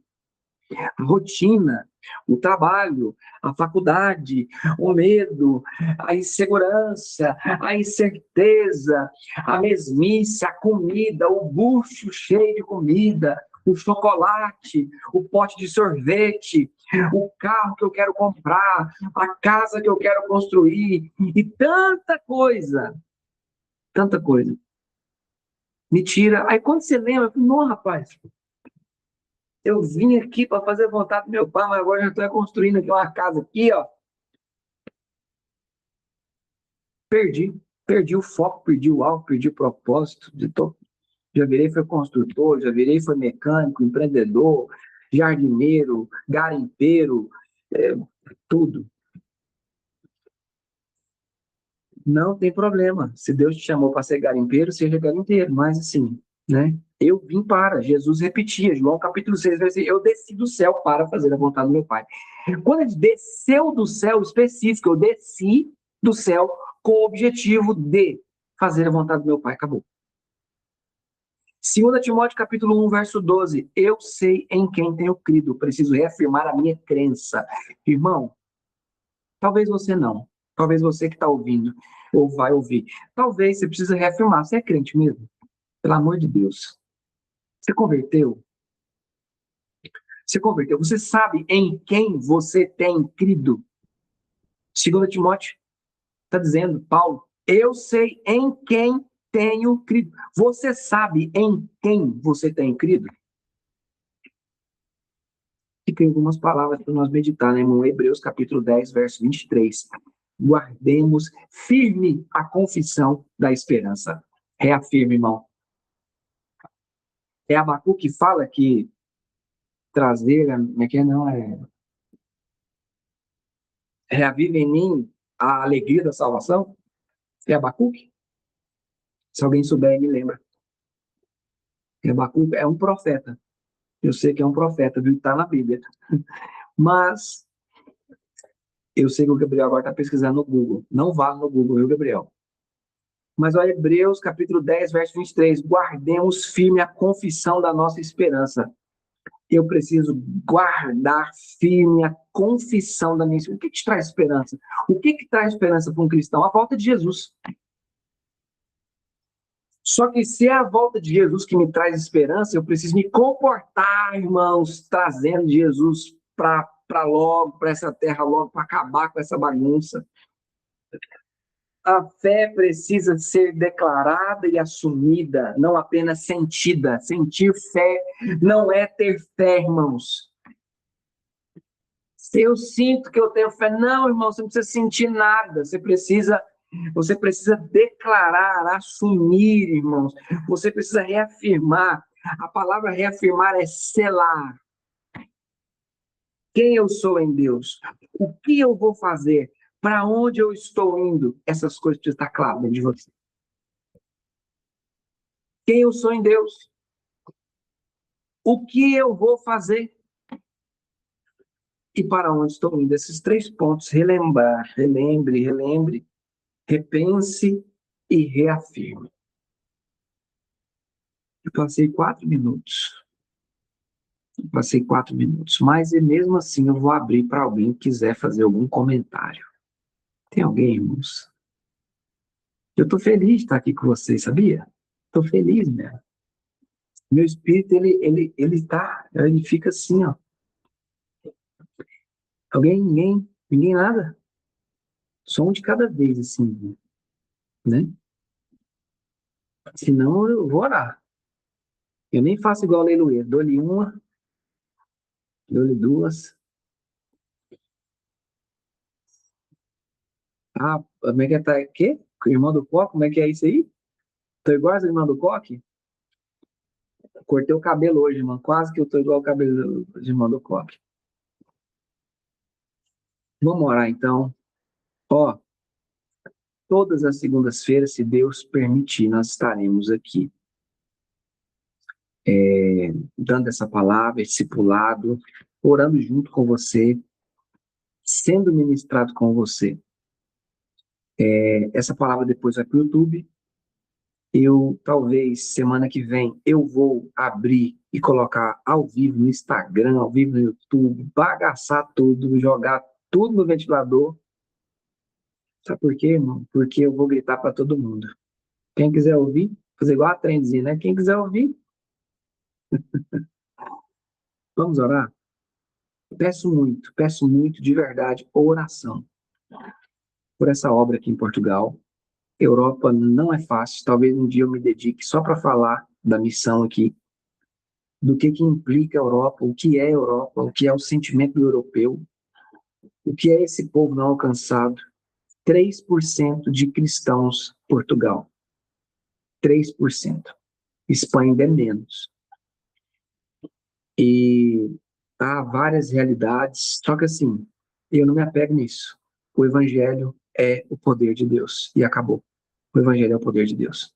[SPEAKER 1] A rotina, o trabalho, a faculdade, o medo, a insegurança, a incerteza, a mesmice, a comida, o bucho cheio de comida, o chocolate, o pote de sorvete, o carro que eu quero comprar, a casa que eu quero construir, e tanta coisa. Tanta coisa. Me tira. Aí quando você lembra, eu falo, não, rapaz, eu vim aqui para fazer vontade do meu pai, mas agora já estou construindo aqui uma casa aqui, ó. Perdi o foco, perdi o alvo, perdi o propósito. Já virei foi construtor, já virei foi mecânico, empreendedor, jardineiro, garimpeiro, tudo. Não tem problema. Se Deus te chamou para ser garimpeiro, seja garimpeiro. Mas assim, né? Eu vim para, Jesus repetia, João capítulo 6, versículo, eu desci do céu para fazer a vontade do meu Pai. Quando ele desceu do céu específico, eu desci do céu com o objetivo de fazer a vontade do meu Pai, acabou. 2 Timóteo capítulo 1, verso 12, eu sei em quem tenho crido, preciso reafirmar a minha crença. Irmão, talvez você não, talvez você que está ouvindo, ou vai ouvir, talvez você precise reafirmar, você é crente mesmo? Pelo amor de Deus. Você converteu? Você converteu? Você sabe em quem você tem crido? 2 Timóteo está dizendo, Paulo, eu sei em quem tenho crido. Você sabe em quem você tem crido? E tem algumas palavras para nós meditar, né, irmão? Hebreus capítulo 10, verso 23. Guardemos firme a confissão da esperança. Reafirme, irmão. É Abacuque que fala que trazer, como é que é? Não, reaviva em mim a alegria da salvação. É Abacuque? Se alguém souber, me lembra. Abacuque é um profeta. Eu sei que é um profeta, viu? Está na Bíblia. Mas eu sei que o Gabriel agora está pesquisando no Google. Não vá no Google, viu, Gabriel? Mas olha, Hebreus capítulo 10, verso 23. Guardemos firme a confissão da nossa esperança. Eu preciso guardar firme a confissão da minha esperança. O que te traz esperança? O que traz esperança para um cristão? A volta de Jesus. Só que se é a volta de Jesus que me traz esperança, eu preciso me comportar, irmãos, trazendo Jesus para logo, para essa terra logo, para acabar com essa bagunça. A fé precisa ser declarada e assumida, não apenas sentida. Sentir fé não é ter fé, irmãos. Se eu sinto que eu tenho fé, não, irmão, você não precisa sentir nada. Você precisa declarar, assumir, irmãos. Você precisa reafirmar. A palavra reafirmar é selar. Quem eu sou em Deus? O que eu vou fazer? Para onde eu estou indo? Essas coisas precisam estar claras dentro de você. Quem eu sou em Deus? O que eu vou fazer? E para onde estou indo? Esses 3 pontos, relembrar, relembre, repense e reafirme. Eu passei 4 minutos. Mas mesmo assim eu vou abrir para alguém que quiser fazer algum comentário. Tem alguém, irmãos? Eu estou feliz de estar aqui com vocês, sabia? Estou feliz, né? Meu espírito, ele fica assim, ó. Alguém, ninguém nada? Só um de cada vez, assim, né? Senão eu vou orar. Eu nem faço igual a Aleluia. Dou-lhe uma, dou-lhe duas. Ah, como é que tá? Quê? Irmão do Coque? Como é que é isso aí? Tô igual as irmãs do Coque? Cortei o cabelo hoje, mano. Quase que eu tô igual o cabelo de irmão do Coque. Vamos orar, então. Ó, todas as segundas-feiras, se Deus permitir, nós estaremos aqui. Dando essa palavra, discipulado, orando junto com você, sendo ministrado com você. Essa palavra depois vai para o YouTube. Talvez, semana que vem, eu vou abrir e colocar ao vivo no Instagram, ao vivo no YouTube, bagaçar tudo, jogar tudo no ventilador. Sabe por quê, irmão? Porque eu vou gritar para todo mundo. Quem quiser ouvir, fazer igual a trenzinha, né? Quem quiser ouvir, vamos orar? Peço muito, de verdade, oração por essa obra aqui em Portugal. Europa não é fácil, talvez um dia eu me dedique só para falar da missão aqui, do que implica a Europa, o que é a Europa, o que é o sentimento do europeu, o que é esse povo não alcançado. 3% de cristãos Portugal. 3%. Espanha ainda é menos. E há várias realidades, só que assim, eu não me apego nisso. O evangelho é o poder de Deus, e acabou. O evangelho é o poder de Deus.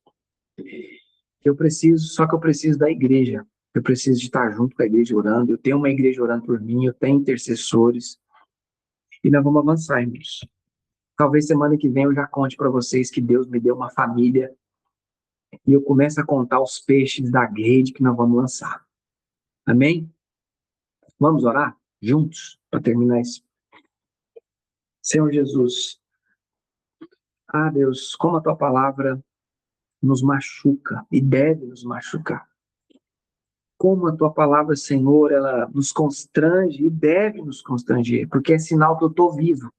[SPEAKER 1] Só que eu preciso da igreja. Eu preciso de estar junto com a igreja orando. Eu tenho uma igreja orando por mim, eu tenho intercessores. E nós vamos avançar, irmãos. Talvez semana que vem eu já conte para vocês que Deus me deu uma família e eu começo a contar os peixes da rede que nós vamos lançar. Amém? Vamos orar juntos para terminar isso. Senhor Jesus, Deus, como a tua palavra nos machuca e deve nos machucar. Como a tua palavra, Senhor, ela nos constrange e deve nos constranger, porque é sinal que eu estou vivo.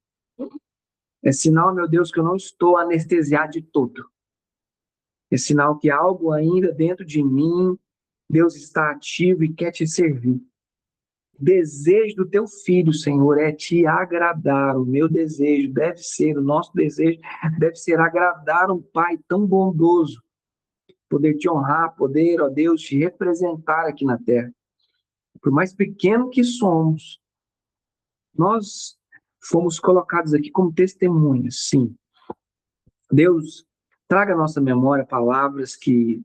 [SPEAKER 1] É sinal, meu Deus, que eu não estou anestesiado de todo. É sinal que algo ainda dentro de mim, Deus está ativo e quer te servir. O desejo do teu filho, Senhor, é te agradar. O meu desejo deve ser, o nosso desejo deve ser agradar um Pai tão bondoso, poder te honrar, poder, ó Deus, te representar aqui na terra. Por mais pequeno que somos, nós fomos colocados aqui como testemunhas, sim. Deus, traga à nossa memória palavras que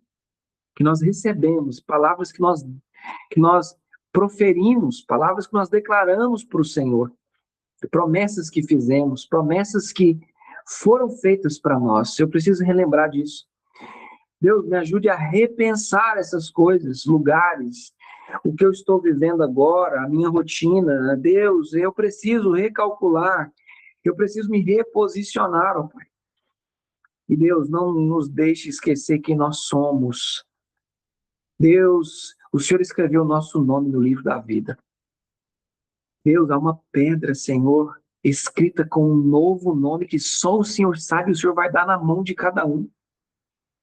[SPEAKER 1] nós recebemos, palavras que nós proferimos, palavras que nós declaramos para o Senhor, promessas que fizemos, promessas que foram feitas para nós. Eu preciso relembrar disso. Deus, me ajude a repensar essas coisas, lugares, o que eu estou vivendo agora, a minha rotina. Deus, eu preciso recalcular, eu preciso me reposicionar, ó Pai. E Deus, não nos deixe esquecer quem nós somos. Deus, o Senhor escreveu o nosso nome no livro da vida. Deus, há uma pedra, Senhor, escrita com um novo nome que só o Senhor sabe, o Senhor vai dar na mão de cada um.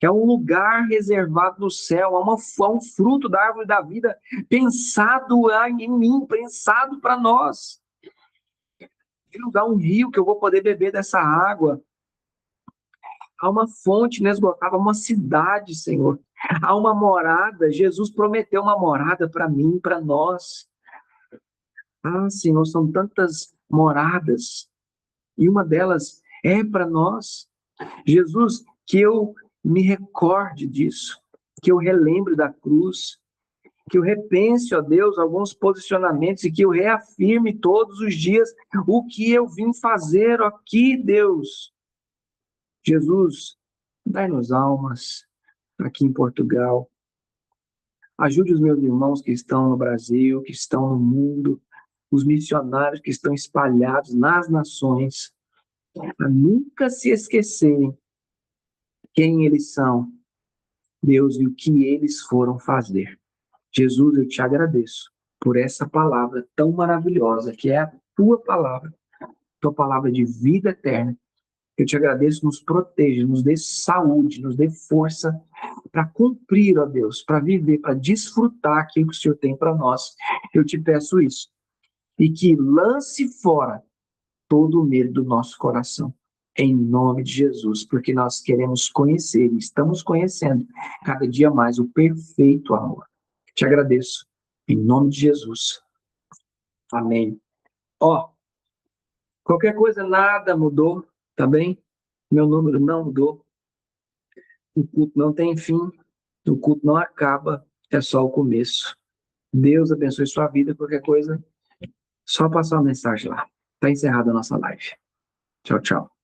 [SPEAKER 1] É um lugar reservado no céu, há um fruto da árvore da vida pensado em mim, pensado para nós. Tem lugar, um rio que eu vou poder beber dessa água. Há uma fonte inesgotável, uma cidade, Senhor. Há uma morada, Jesus prometeu uma morada para mim, para nós. Senhor, são tantas moradas, e uma delas é para nós. Jesus, que eu me recorde disso, que eu relembre da cruz, que eu repense, ó Deus, alguns posicionamentos e que eu reafirme todos os dias o que eu vim fazer aqui, Deus. Jesus, dai-nos almas aqui em Portugal. Ajude os meus irmãos que estão no Brasil, que estão no mundo, os missionários que estão espalhados nas nações, a nunca se esquecerem quem eles são, Deus, e o que eles foram fazer. Jesus, eu te agradeço por essa palavra tão maravilhosa, que é a tua palavra de vida eterna. Eu te agradeço, nos proteja, nos dê saúde, nos dê força para cumprir, ó Deus, para viver, para desfrutar aquilo que o Senhor tem para nós. Eu te peço isso. E que lance fora todo o medo do nosso coração, em nome de Jesus, porque nós queremos conhecer, e estamos conhecendo cada dia mais o perfeito amor. Te agradeço, em nome de Jesus. Amém. Qualquer coisa, nada mudou, tá bem? Meu número não mudou. O culto não tem fim, o culto não acaba, é só o começo. Deus abençoe sua vida, qualquer coisa, só passar uma mensagem lá. Está encerrada a nossa live. Tchau, tchau.